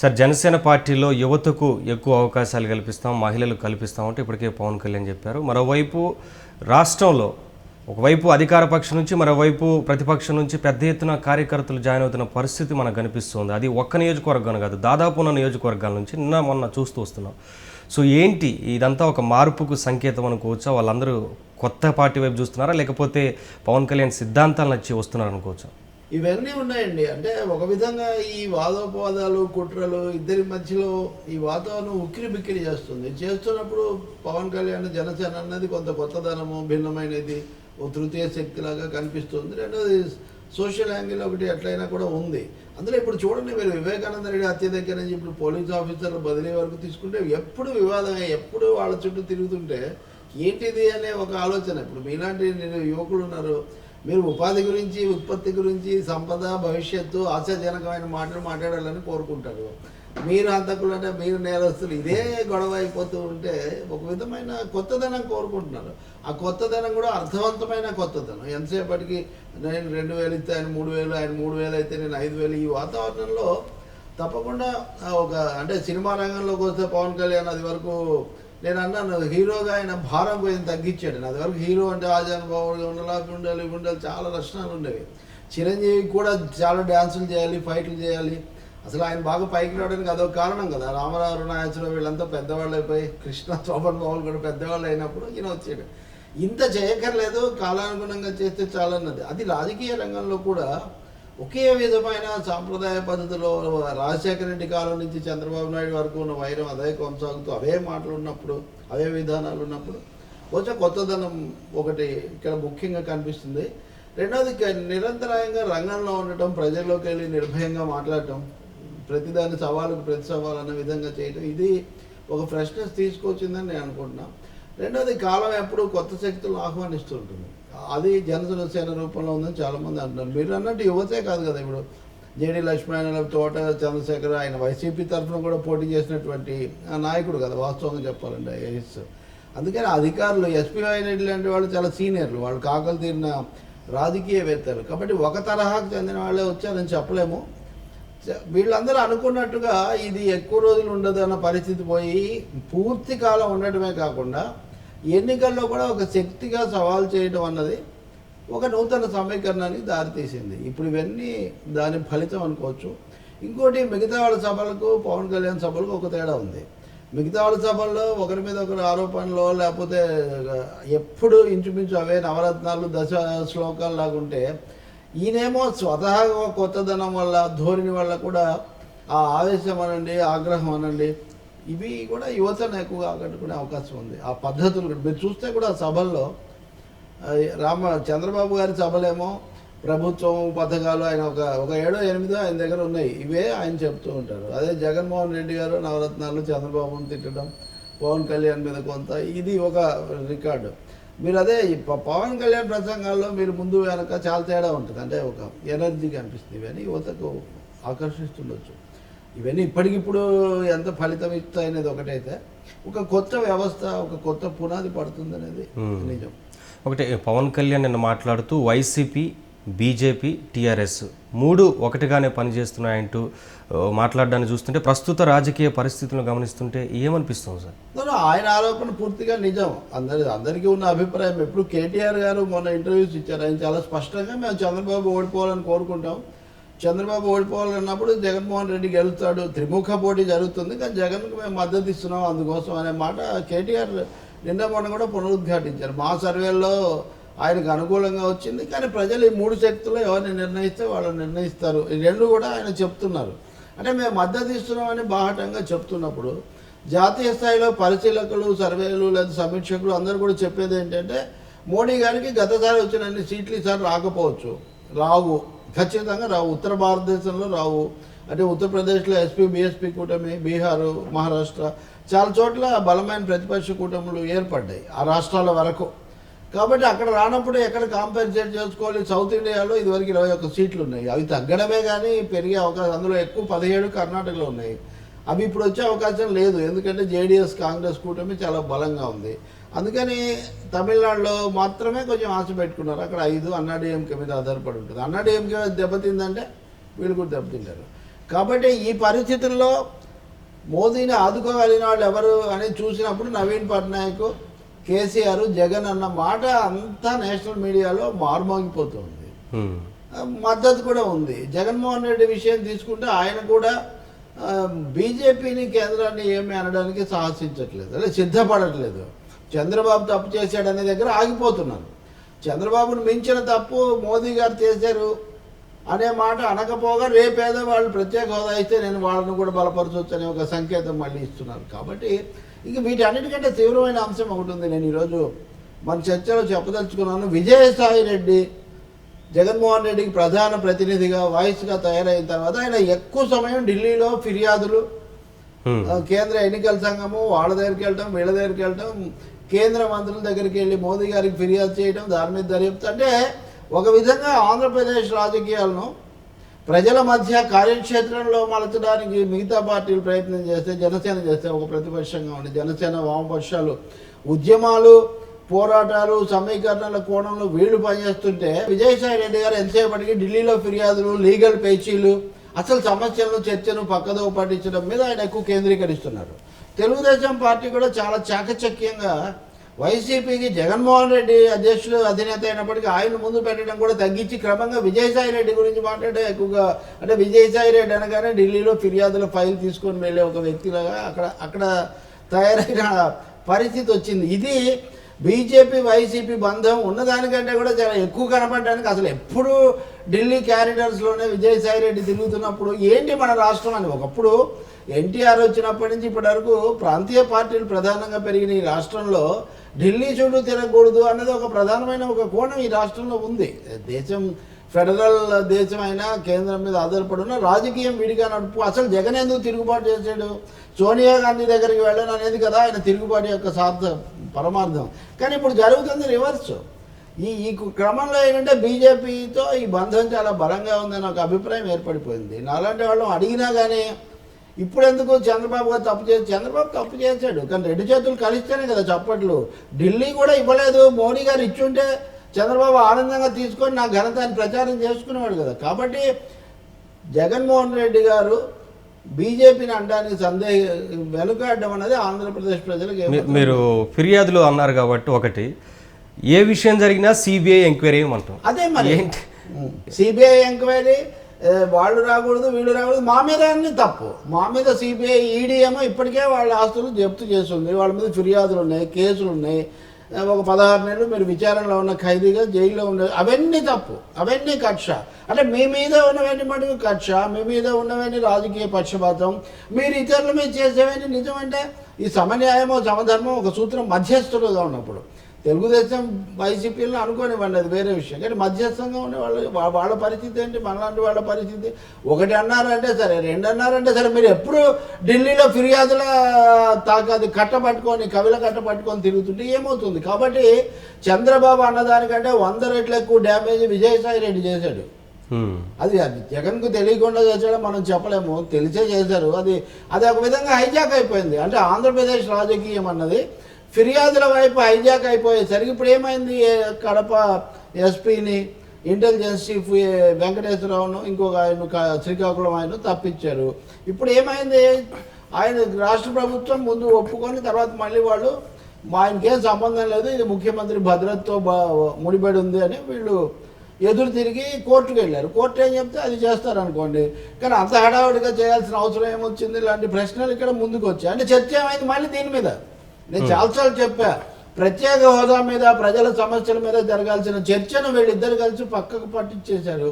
Sir, Janasena పార్టీలో యువతకు ఎక్కువ అవకాశాలు కల్పిస్తాం, మహిళలు కల్పిస్తాం అంటే ఇప్పటికే పవన్ కళ్యాణ్ చెప్పారు. మరోవైపు రాష్ట్రంలో ఒకవైపు అధికార పక్షం నుంచి మరోవైపు ప్రతిపక్షం నుంచి పెద్ద ఎత్తున కార్యకర్తలు జాయిన్ అవుతున్న పరిస్థితి మనకు కనిపిస్తుంది. అది ఒక్క నియోజకవర్గం కాదు, దాదాపు ఉన్న నియోజకవర్గాల నుంచి నిన్న మొన్న చూస్తూ వస్తున్నాం. సో ఏంటి ఇదంతా ఒక మార్పుకు సంకేతం అనుకోవచ్చా? వాళ్ళందరూ కొత్త పార్టీ వైపు చూస్తున్నారా, లేకపోతే పవన్ కళ్యాణ్ సిద్ధాంతాలు నచ్చి వస్తున్నారు అనుకోవచ్చా? ఇవన్నీ ఉన్నాయండి. అంటే ఒక విధంగా ఈ వాదోపవాదాలు కుట్రలు ఇద్దరి మధ్యలో ఈ వాతావరణం ఉక్కిరి బిక్కిరి చేస్తున్నప్పుడు పవన్ కళ్యాణ్ జనసేన అన్నది కొంత కొత్తదనము, భిన్నమైనది, ఓ తృతీయ శక్తిలాగా కనిపిస్తుంది. రెండోది సోషల్ యాంగిల్ ఒకటి ఎట్లయినా కూడా ఉంది. అందులో ఇప్పుడు చూడండి, మీరు వివేకానంద రెడ్డి హత్య దగ్గర నుంచి ఇప్పుడు పోలీస్ ఆఫీసర్లు బదిలీ వరకు తీసుకుంటే ఎప్పుడు వివాదమే, ఎప్పుడు వాళ్ళ చుట్టూ తిరుగుతుంటే ఏంటిది అనే ఒక ఆలోచన. ఇప్పుడు మీలాంటి యువకులు ఉన్నారు, మీరు ఉపాధి గురించి, ఉత్పత్తి గురించి, సంపద, భవిష్యత్తు, ఆశాజనకమైన మాటలు మాట్లాడాలని కోరుకుంటారు. మీరు హంతకులు అంటే మీరు నేరస్తులు, ఇదే గొడవ అయిపోతూ ఉంటే ఒక విధమైన కొత్తదనం కోరుకుంటున్నారు. ఆ కొత్తదనం కూడా అర్థవంతమైన కొత్తదనం. ఎంతసేపటికి నేను 2000 ఇస్తే ఆయన 3000, ఆయన 3000 అయితే నేను 5000, ఈ వాతావరణంలో తప్పకుండా ఒక అంటే సినిమా రంగంలోకి వస్తే పవన్ కళ్యాణ్ అది వరకు నేను అన్నాను, హీరోగా ఆయన భారం కొంచెం తగ్గించాడు. అది వరకు హీరో అంటే ఆజానుభావుడుగా ఉండాలి, చాలా లక్షణాలు ఉండేవి. చిరంజీవి కూడా చాలా డ్యాన్సులు చేయాలి, ఫైట్లు చేయాలి. అసలు ఆయన బాగా పైకి రావడానికి అదొక కారణం కదా. రామారావు, అరుణాచలం వీళ్ళంతా పెద్దవాళ్ళు అయిపోయి, కృష్ణ, శోభన్ బాబులు కూడా పెద్దవాళ్ళు అయినప్పుడు ఈయన వచ్చాడు. ఇంత చేయక్కర్లేదు, కాలానుగుణంగా చేస్తే చాలన్నది. అది రాజకీయ రంగంలో కూడా ఒకే విధమైన సాంప్రదాయ పద్ధతిలో రాజశేఖర రెడ్డి కాలం నుంచి చంద్రబాబు నాయుడు వరకు ఉన్న వైరం అదే కొనసాగుతూ అవే మాటలు ఉన్నప్పుడు, అవే విధానాలు ఉన్నప్పుడు కొంచెం కొత్తదనం ఒకటి ఇక్కడ ముఖ్యంగా కనిపిస్తుంది. రెండవది నిరంతరాయంగా రంగంలో ఉండటం, ప్రజల్లోకి వెళ్ళి నిర్భయంగా మాట్లాడటం, ప్రతిదాని సవాలుకు ప్రతి సవాలు అన్న విధంగా చేయటం, ఇది ఒక ఫ్రెష్నెస్ తీసుకొచ్చిందని నేను అనుకుంటున్నాను. రెండవది కాలం ఎప్పుడు కొత్త శక్తులను ఆహ్వానిస్తూ ఉంటుంది. అది జనసేన రూపంలో ఉందని చాలామంది అంటున్నారు. మీరు అన్నట్టు యువతే కాదు కదా, ఇప్పుడు జేడీ లక్ష్మణ, తోట చంద్రశేఖర్, ఆయన వైసీపీ తరఫున కూడా పోటీ చేసినటువంటి నాయకుడు కదా వాస్తవంగా చెప్పాలంటే ఐఏఎస్. అందుకని అధికారులు, ఎస్పీ రెడ్డి లాంటి వాళ్ళు చాలా సీనియర్లు, వాళ్ళు కాకలు తీరిన రాజకీయవేత్తలు. కాబట్టి ఒక తరహాకు చెందిన వాళ్ళే వచ్చారని చెప్పలేము. వీళ్ళందరూ అనుకున్నట్టుగా ఇది ఎక్కువ రోజులు ఉండదు అన్న పరిస్థితి పోయి పూర్తి కాలం ఉండటమే కాకుండా ఎన్నికల్లో కూడా ఒక శక్తిగా సవాల్ చేయడం అన్నది ఒక నూతన సమీకరణానికి దారితీసింది. ఇప్పుడు ఇవన్నీ దాని ఫలితం అనుకోవచ్చు. ఇంకోటి, మిగతా వాళ్ళ సభలకు పవన్ కళ్యాణ్ సభలకు ఒక తేడా ఉంది. మిగతా వాళ్ళ సభల్లో ఒకరి మీద ఒకరు ఆరోపణలో, లేకపోతే ఎప్పుడు ఇంచుమించు అవే నవరత్నాలు, దశ శ్లోకాలు లాగుంటే, ఈయనేమో స్వతహాగా కొత్తదనం వల్ల, ధోరణి వల్ల కూడా ఆ ఆవేశం అనండి, ఆగ్రహం అనండి, ఇవి కూడా యువతను ఎక్కువగా ఆకట్టుకునే అవకాశం ఉంది. ఆ పద్ధతులు కూడా మీరు చూస్తే కూడా సభల్లో చంద్రబాబు గారి సభలేమో ప్రభుత్వం పథకాలు ఆయన ఒక 7-8 ఆయన దగ్గర ఉన్నాయి, ఇవే ఆయన చెప్తూ ఉంటారు. అదే జగన్మోహన్ రెడ్డి గారు నవరత్నాలు, చంద్రబాబును తిట్టడం, పవన్ కళ్యాణ్ మీద కొంత, ఇది ఒక రికార్డు. మీరు అదే పవన్ కళ్యాణ్ ప్రసంగాల్లో మీరు ముందు వెనక చాలా తేడా ఉంటుంది. అంటే ఒక ఎనర్జీ కనిపిస్తుంది. ఇవన్నీ యువతకు ఆకర్షిస్తుండొచ్చు. ఇవన్నీ ఇప్పటికిప్పుడు ఎంత ఫలితం ఇస్తాయనేది ఒకటైతే, ఒక కొత్త వ్యవస్థ, ఒక కొత్త పునాది పడుతుంది అనేది నిజం. ఒకటి, పవన్ కళ్యాణ్ నిన్న మాట్లాడుతూ వైసీపీ, బీజేపీ, టీఆర్ఎస్ 3 ఒకటిగానే పనిచేస్తున్నాయంటూ మాట్లాడడాన్ని చూస్తుంటే, ప్రస్తుత రాజకీయ పరిస్థితులను గమనిస్తుంటే ఏమనిపిస్తుంది సార్? ఆయన ఆరోపణ పూర్తిగా నిజం. అందరికీ ఉన్న అభిప్రాయం. ఎప్పుడు కేటీఆర్ గారు మొన్న ఇంటర్వ్యూస్ ఇచ్చారు, ఆయన చాలా స్పష్టంగా మేము చంద్రబాబు ఓడిపోవాలని కోరుకుంటాం, చంద్రబాబు ఓడిపోవాలన్నప్పుడు జగన్మోహన్ రెడ్డి గెలుస్తాడు, త్రిముఖ పోటీ జరుగుతుంది, కానీ జగన్కు మేము మద్దతు ఇస్తున్నాం అందుకోసం అనే మాట కేటీఆర్ నిన్న మొన్న కూడా పునరుద్ఘాటించారు. మా సర్వేల్లో ఆయనకు అనుకూలంగా వచ్చింది, కానీ ప్రజలు ఈ 3 శక్తుల్లో ఎవరిని నిర్ణయిస్తే వాళ్ళు నిర్ణయిస్తారు, ఈ 2 కూడా ఆయన చెప్తున్నారు. అంటే మేము మద్దతు ఇస్తున్నామని బాహటంగా చెప్తున్నప్పుడు, జాతీయ స్థాయిలో పరిశీలకులు, సర్వేలు లేదా సమీక్షకులు అందరూ కూడా చెప్పేది ఏంటంటే, మోడీ గారికి గతసారి వచ్చిన అన్ని సీట్లు ఈసారి రావు, ఖచ్చితంగా రావు. ఉత్తర భారతదేశంలో రావు. అంటే ఉత్తరప్రదేశ్లో ఎస్పీ, బీఎస్పీ కూటమి, బీహారు, మహారాష్ట్ర చాలా చోట్ల బలమైన ప్రతిపక్ష కూటములు ఏర్పడ్డాయి ఆ రాష్ట్రాల వరకు. కాబట్టి అక్కడ రానప్పుడు ఎక్కడ కాంపెన్సేట్ చేసుకోవాలి? సౌత్ ఇండియాలో ఇదివరకు 21 సీట్లు ఉన్నాయి, అవి తగ్గడమే కానీ పెరిగే అవకాశం, అందులో ఎక్కువ 17 కర్ణాటకలో ఉన్నాయి, అవి ఇప్పుడు వచ్చే అవకాశం లేదు. ఎందుకంటే జేడీఎస్, కాంగ్రెస్ కూటమి చాలా బలంగా ఉంది. అందుకని తమిళనాడులో మాత్రమే కొంచెం ఆశ పెట్టుకున్నారు. అక్కడ 5 అన్నాడీఎంకే మీద ఆధారపడి ఉంటుంది. అన్నాడీఎంకే దెబ్బతిందంటే వీళ్ళు కూడా దెబ్బతింటారు. కాబట్టి ఈ పరిస్థితుల్లో మోదీని ఆదుకోగలిగిన వాళ్ళు ఎవరు అని చూసినప్పుడు నవీన్ పట్నాయక్, కేసీఆర్, జగన్ అన్న మాట అంతా నేషనల్ మీడియాలో మారుమోగిపోతుంది. మద్దతు కూడా ఉంది. జగన్మోహన్ రెడ్డి విషయం తీసుకుంటే ఆయన కూడా బీజేపీని, కేంద్రాన్ని ఏమి అనడానికి సాహసించట్లేదు, అదే సిద్ధపడట్లేదు. చంద్రబాబు తప్పు చేశాడనే దగ్గర ఆగిపోతున్నారు. చంద్రబాబును మించిన తప్పు మోదీ గారు చేశారు అనే మాట అనకపోగా రేపేదో వాళ్ళు ప్రత్యేక హోదా ఇస్తే నేను వాళ్ళను కూడా బలపరచవచ్చు అనే ఒక సంకేతం మళ్ళీ ఇస్తున్నారు. కాబట్టి ఇంక వీటన్నిటికంటే తీవ్రమైన అంశం ఒకటి ఉంది. నేను ఈరోజు మన చర్చలో చెప్పదలుచుకున్నాను. విజయసాయి రెడ్డి జగన్మోహన్ రెడ్డికి ప్రధాన ప్రతినిధిగా, వాయిస్గా తయారైన తర్వాత ఆయన ఎక్కువ సమయం ఢిల్లీలో ఫిర్యాదులు, కేంద్ర ఎన్నికల సంఘము వాళ్ళ దగ్గరికి వెళ్ళటం, వీళ్ళ దగ్గరికి వెళ్ళటం, కేంద్ర మంత్రుల దగ్గరికి వెళ్ళి మోదీ గారికి ఫిర్యాదు చేయడం, దాని మీద దర్యాప్తు. అంటే ఒక విధంగా ఆంధ్రప్రదేశ్ రాజకీయాలను ప్రజల మధ్య కార్యక్షేత్రంలో మలచడానికి మిగతా పార్టీలు ప్రయత్నం చేస్తే, జనసేన చేస్తే ఒక ప్రతిపక్షంగా ఉండి, జనసేన, వామపక్షాలు ఉద్యమాలు, పోరాటాలు, సమీకరణల కోణంలో వీళ్ళు పనిచేస్తుంటే విజయసాయి రెడ్డి గారు ఎంతసేపటికి ఢిల్లీలో ఫిర్యాదులు, లీగల్ పేచీలు, అసలు సమస్యలను, చర్చను పక్కదో పట్టించడం మీద ఆయన ఎక్కువ కేంద్రీకరిస్తున్నారు. తెలుగుదేశం పార్టీ కూడా చాలా చాకచక్యంగా వైసీపీకి జగన్మోహన్ రెడ్డి అధ్యక్షుడు, అధినేత అయినప్పటికీ ఆయన ముందు పెట్టడం కూడా తగ్గించి క్రమంగా విజయసాయి రెడ్డి గురించి మాట్లాడే ఎక్కువగా, అంటే విజయసాయి రెడ్డి అనగానే ఢిల్లీలో ఫిర్యాదుల ఫైల్ తీసుకొని వెళ్ళే ఒక వ్యక్తిలాగా అక్కడ తయారైన పరిస్థితి వచ్చింది. ఇది బీజేపీ వైసీపీ బంధం ఉన్నదానికంటే కూడా చాలా ఎక్కువ కనపడడానికి, అసలు ఎప్పుడు ఢిల్లీ క్యారిడర్స్లోనే విజయసాయి రెడ్డి తిరుగుతున్నప్పుడు ఏంటి మన రాష్ట్రం అని. ఒకప్పుడు ఎన్టీఆర్ వచ్చినప్పటి నుంచి ఇప్పటి వరకు ప్రాంతీయ పార్టీలు ప్రధానంగా పెరిగిన ఈ రాష్ట్రంలో ఢిల్లీ చుట్టూ తిరగకూడదు అన్నది ఒక ప్రధానమైన ఒక కోణం ఈ రాష్ట్రంలో ఉంది. దేశం ఫెడరల్ దేశం అయినా కేంద్రం మీద ఆధారపడి ఉన్న రాజకీయం విడిగా నడుపు. అసలు జగన్ ఎందుకు తిరుగుబాటు చేశాడు, సోనియా గాంధీ దగ్గరికి వెళ్ళను అనేది కదా ఆయన తిరుగుబాటు యొక్క పరమార్థం. కానీ ఇప్పుడు జరుగుతుంది రివర్స్. ఈ క్రమంలో ఏంటంటే బీజేపీతో ఈ బంధం చాలా బలంగా ఉందని ఒక అభిప్రాయం ఏర్పడిపోయింది. నాలాంటి వాళ్ళం అడిగినా కానీ ఇప్పుడు ఎందుకు చంద్రబాబు గారు తప్పు చేసి, చంద్రబాబు తప్పు చేశాడు కానీ రెండు చేతులు కలిస్తేనే కదా చప్పట్లు. ఢిల్లీ కూడా ఇవ్వలేదు, మోడీ గారు ఇచ్చుంటే చంద్రబాబు ఆనందంగా తీసుకొని నా ఘనతని ప్రచారం చేసుకునేవాడు కదా. కాబట్టి జగన్మోహన్ రెడ్డి గారు బీజేపీని అనడానికి వెనుకాడడం అనేది ఆంధ్రప్రదేశ్ ప్రజలకు. మీరు ఫిర్యాదులు అన్నారు కాబట్టి ఒకటి, ఏ విషయం జరిగినా సిబిఐ ఎంక్వైరీ ఏమంటాం, అదే మరి ఏంటి సిబిఐ ఎంక్వైరీ, వాళ్ళు రాకూడదు, వీళ్ళు రాకూడదు, మా మీద అన్ని తప్పు. మా మీద సిబిఐ, ఈడీ ఏమో ఇప్పటికే వాళ్ళ ఆస్తులు జప్తు చేస్తుంది, వాళ్ళ మీద ఫిర్యాదులు ఉన్నాయి, కేసులు ఉన్నాయి, ఒక 16 నెలలు మీరు విచారణలో ఉన్న ఖైదీగా జైల్లో ఉండే, అవన్నీ తప్పు, అవన్నీ కక్ష. అంటే మీ మీద ఉన్నవన్నీ మటుకు కక్ష, మీ మీద ఉన్నవన్నీ రాజకీయ పక్షపాతం, మీరు ఇతరుల మీద చేసేవన్నీ నిజం. అంటే ఈ సమన్యాయమో సమధర్మం ఒక సూత్రం మధ్యస్థులుగా ఉన్నప్పుడు తెలుగుదేశం వైసీపీలను అనుకోనివ్వండి, అది వేరే విషయం. కానీ మధ్యస్థంగా ఉండే వాళ్ళ పరిస్థితి ఏంటి, మనలాంటి వాళ్ళ పరిస్థితి. ఒకటి అన్నారంటే సరే, రెండు అన్నారంటే సరే. మీరు ఎప్పుడు ఢిల్లీలో ఫిర్యాదుల తాకాది కట్టబట్టుకొని, కవిల కట్టబట్టుకొని తిరుగుతుంటే ఏమవుతుంది. కాబట్టి చంద్రబాబు అన్నదానికంటే 100 రెట్లు ఎక్కువ డ్యామేజ్ విజయసాయి రెడ్డి చేశాడు. అది జగన్కు తెలియకుండా చేశాడో మనం చెప్పలేము, తెలిసే చేశారు. అది ఒక విధంగా హైజాక్ అయిపోయింది. అంటే ఆంధ్రప్రదేశ్ రాజకీయం అన్నది ఫిర్యాదుల వైపు హైజాక్ అయిపోయేసరికి ఇప్పుడు ఏమైంది, కడప ఎస్పీని, ఇంటెలిజెన్స్ చీఫ్ వెంకటేశ్వరరావును, ఇంకొక ఆయన శ్రీకాకుళం ఆయన తప్పించారు. ఇప్పుడు ఏమైంది, ఆయన రాష్ట్ర ప్రభుత్వం ముందు ఒప్పుకొని తర్వాత మళ్ళీ వాళ్ళు ఆయనకేం సంబంధం లేదు, ఇది ముఖ్యమంత్రి భద్రతతో ముడిపడి ఉంది అని వీళ్ళు ఎదురు తిరిగి కోర్టుకు వెళ్ళారు. కోర్టు ఏం చెప్తే అది చేస్తారనుకోండి. కానీ అంత హడావుడిగా చేయాల్సిన అవసరం ఏమొచ్చింది, ఇలాంటి ప్రశ్నలు ఇక్కడ ముందుకు వచ్చాయి. అంటే చర్చ ఏమైంది మళ్ళీ దీని మీద. నేను చాలాసార్లు చెప్పా, ప్రత్యేక హోదా మీద, ప్రజల సమస్యల మీద జరగాల్సిన చర్చను వీళ్ళిద్దరు కలిసి పక్కకు పట్టించేశారు,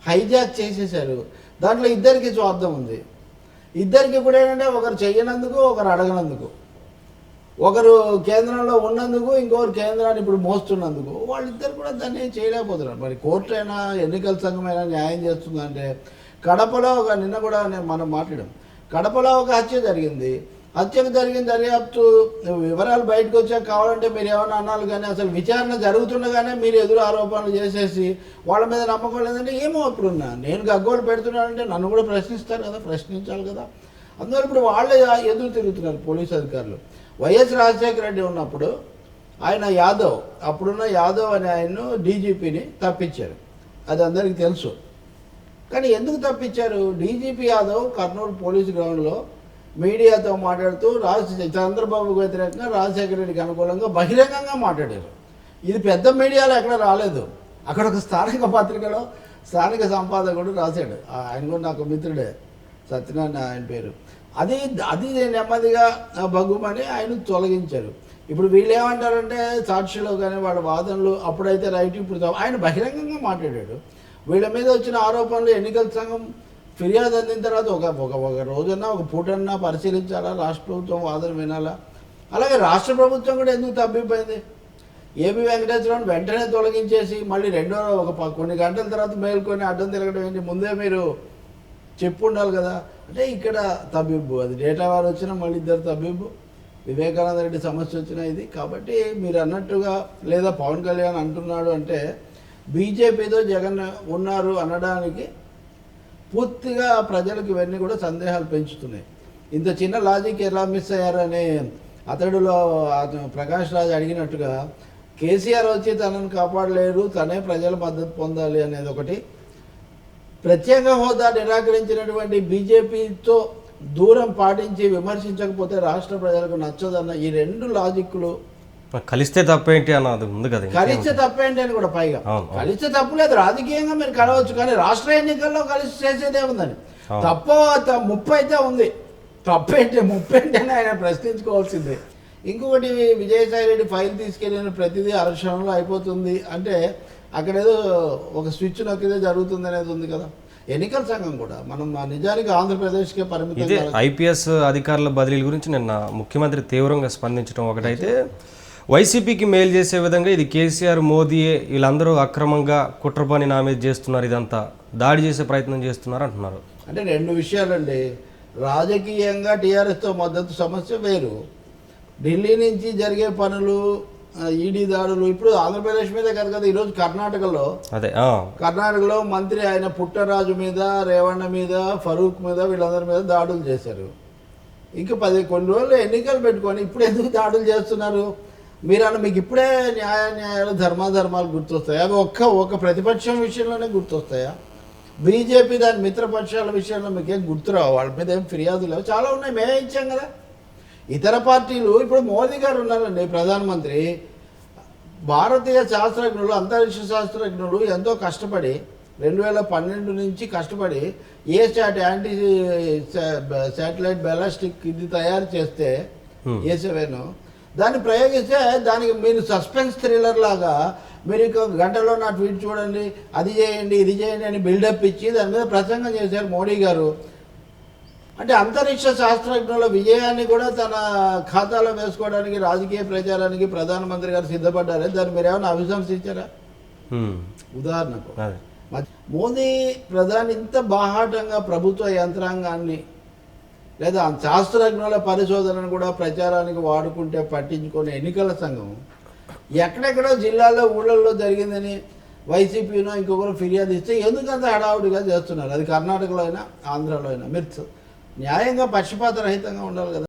హైజాక్ చేసేశారు. దాంట్లో ఇద్దరికి స్వార్థం ఉంది. ఇద్దరికి కూడా ఏంటంటే ఒకరు చెయ్యనందుకు, ఒకరు అడగనందుకు, ఒకరు కేంద్రంలో ఉన్నందుకు, ఇంకొకరు కేంద్రాన్ని ఇప్పుడు మోస్తున్నందుకు, వాళ్ళిద్దరు కూడా దాన్ని చేయలేకపోతున్నారు. మరి కోర్టు అయినా, ఎన్నికల సంఘమైనా న్యాయం చేస్తుందంటే, కడపలో నిన్న కూడా మనం మాట్లాడాం, కడపలో ఒక హత్య జరిగింది. హత్యకు జరిగిన దర్యాప్తు వివరాలు బయటకు వచ్చాక కావాలంటే మీరు ఏమైనా అన్నాలు, కానీ అసలు విచారణ జరుగుతుండగానే మీరు ఎదురు ఆరోపణలు చేసేసి వాళ్ళ మీద నమ్మకం లేదంటే ఏమో. ఇప్పుడున్నా నేను గగ్గోలు పెడుతున్నానంటే నన్ను కూడా ప్రశ్నిస్తారు కదా, ప్రశ్నించాలి కదా. అందువల్ల ఇప్పుడు వాళ్ళే ఎదురు తిరుగుతున్నారు పోలీసు అధికారులు. వైఎస్ రాజశేఖర రెడ్డి ఉన్నప్పుడు ఆయన యాదవ్, అప్పుడున్న యాదవ్ అనే ఆయన్ను డీజీపీని తప్పించారు, అది అందరికీ తెలుసు. కానీ ఎందుకు తప్పించారు? డీజీపీ యాదవ్ కర్నూలు పోలీస్ గ్రౌండ్లో మీడియాతో మాట్లాడుతూ చంద్రబాబుకు వ్యతిరేకంగా రాజశేఖర రెడ్డికి అనుకూలంగా బహిరంగంగా మాట్లాడారు. ఇది పెద్ద మీడియాలో ఎక్కడ రాలేదు. అక్కడ ఒక స్థానిక పత్రికలో స్థానిక సంపాదకుడు రాశాడు. ఆయన కూడా నాకు మిత్రుడే, సత్యనారాయణ ఆయన పేరు. అది అది నెమ్మదిగా బగ్గుమని ఆయన తొలగించారు. ఇప్పుడు వీళ్ళు ఏమంటారంటే సాక్షిలో కానీ వాళ్ళ వాదనలు అప్పుడైతే రైట్, ఇప్పుడు ఆయన బహిరంగంగా మాట్లాడాడు. వీళ్ళ మీద వచ్చిన ఆరోపణలు ఎన్నికల సంఘం ఫిర్యాదు అందిన తర్వాత ఒక రోజన్నా ఒక పూటన్నా పరిశీలించాలా, రాష్ట్ర ప్రభుత్వం వాదన వినాలా. అలాగే రాష్ట్ర ప్రభుత్వం కూడా ఎందుకు తప్పిపోయింది? ఏబి వెంకటేశ్వరరావుని వెంటనే తొలగించేసి మళ్ళీ కొన్ని గంటల తర్వాత మేల్కొని అడ్డం తిరగడం ఏంటి? ముందే మీరు చెప్పు ఉండాలి కదా. అంటే ఇక్కడ తబ్బిబ్బు, అది డేటా వారు వచ్చినా మళ్ళీ ఇద్దరు తబ్బిబ్బు, వివేకానంద రెడ్డి సమస్య వచ్చినా ఇది. కాబట్టి మీరు అన్నట్టుగా లేదా పవన్ కళ్యాణ్ అంటున్నాడు అంటే బీజేపీతో జగన్ ఉన్నారు అనడానికి పూర్తిగా ప్రజలకు ఇవన్నీ కూడా సందేహాలు పెంచుతున్నాయి. ఇంత చిన్న లాజిక్ ఎలా మిస్ అయ్యారని అతడులో ప్రకాష్ రాజ్ అడిగినట్టుగా కేసీఆర్ వచ్చి తనను కాపాడలేరు, తనే ప్రజల మద్దతు పొందాలి అనేది ఒకటి. ప్రత్యేక హోదా నిరాకరించినటువంటి బీజేపీతో దూరం పాటించి విమర్శించకపోతే రాష్ట్ర ప్రజలకు నచ్చదన్న ఈ రెండు లాజిక్లు. కలిస్తే తప్పేంటి అన్నది ఉంది కదా. కలిస్తే తప్పేంటి అని కూడా పైగా కలిస్తే తప్పులేదు, రాజకీయంగా మీరు కలవచ్చు, కానీ రాష్ట్ర ఎన్నికల్లో కలిసి చేసేదే ఉందని. ముప్పు అయితే ఉంది, తప్పేంటి ముప్పేంటి అని ఆయన ప్రశ్నించుకోవాల్సిందే. ఇంకొకటి, విజయసాయి రెడ్డి ఫైల్ తీసుకెళ్ళిన ప్రతిదీ అరక్షణంలో అయిపోతుంది అంటే అక్కడ ఏదో ఒక స్విచ్ నొక్కితే జరుగుతుంది అనేది ఉంది కదా. ఎన్నికల సంఘం కూడా మనం నిజానికి ఆంధ్రప్రదేశ్కే పరిమితం. ఇదే ఐపీఎస్ అధికారుల బదిలీల గురించి నిన్న ముఖ్యమంత్రి తీవ్రంగా స్పందించడం ఒకటైతే, వైసీపీకి మేలు చేసే విధంగా ఇది కేసీఆర్, మోదీయే వీళ్ళందరూ అక్రమంగా కుట్ర పని నా మీద చేస్తున్నారు, ఇదంతా దాడి చేసే ప్రయత్నం చేస్తున్నారు అంటున్నారు. అంటే రెండు విషయాలండి. రాజకీయంగా టీఆర్ఎస్తో మద్దతు సమస్య వేరు, ఢిల్లీ నుంచి జరిగే పనులు, ఈడీ దాడులు. ఇప్పుడు ఆంధ్రప్రదేశ్ మీదే కాదు కదా, ఈరోజు కర్ణాటకలో మంత్రి ఆయన పుట్టరాజు మీద, రేవಣ್ణ మీద, ఫరూక్ మీద, వీళ్ళందరి మీద దాడులు చేశారు. ఇంకా కొన్ని రోజులు ఎన్నికలు పెట్టుకొని ఇప్పుడు ఎందుకు దాడులు చేస్తున్నారు? మీకు ఇప్పుడే న్యాయాలు ధర్మాలు గుర్తొస్తాయా? అవి ఒక ప్రతిపక్షం విషయంలోనే గుర్తొస్తాయా? బీజేపీ దాని మిత్రపక్షాల విషయంలో మీకేం గుర్తురావు? వాళ్ళ మీద ఏం ఫిర్యాదులు లేవు, చాలా ఉన్నాయి, మేమే ఇచ్చాం కదా. ఇతర పార్టీలు, ఇప్పుడు మోదీ గారు ఉన్నారండి ప్రధానమంత్రి, భారతీయ శాస్త్రజ్ఞులు, అంతరిక్ష శాస్త్రజ్ఞులు ఎంతో కష్టపడి 2012 నుంచి కష్టపడి యాంటీ శాటిలైట్ బ్యాలిస్టిక్ ఇది తయారు చేస్తే A7 దాన్ని ప్రయోగిస్తే దానికి మీరు సస్పెన్స్ థ్రిల్లర్ లాగా మీరు గంటలో నా ట్వీట్ చూడండి, అది చేయండి, ఇది చేయండి అని బిల్డప్ ఇచ్చి దాని మీద ప్రసంగం చేశారు మోడీ గారు. అంటే అంతరిక్ష శాస్త్రజ్ఞుల విజయాన్ని కూడా తన ఖాతాలో వేసుకోవడానికి, రాజకీయ ప్రచారానికి ప్రధానమంత్రి గారు సిద్ధపడ్డారే, దాన్ని మీరు ఏమైనా అభిశంసించారా? ఉదాహరణకు మోదీ ప్రధాని ఇంత బాహాటంగా ప్రభుత్వ యంత్రాంగాన్ని లేదా శాస్త్రజ్ఞుల పరిశోధనను కూడా ప్రచారానికి వాడుకుంటే పట్టించుకునే ఎన్నికల సంఘం ఎక్కడెక్కడో జిల్లాల్లో ఊళ్ళల్లో జరిగిందని వైసీపీనో ఇంకొకరు ఫిర్యాదు ఇస్తే ఎందుకంత హడావుడిగా చేస్తున్నారు? అది కర్ణాటకలో అయినా ఆంధ్రాలో అయినా మీరు న్యాయంగా పక్షపాత రహితంగా ఉండాలి కదా.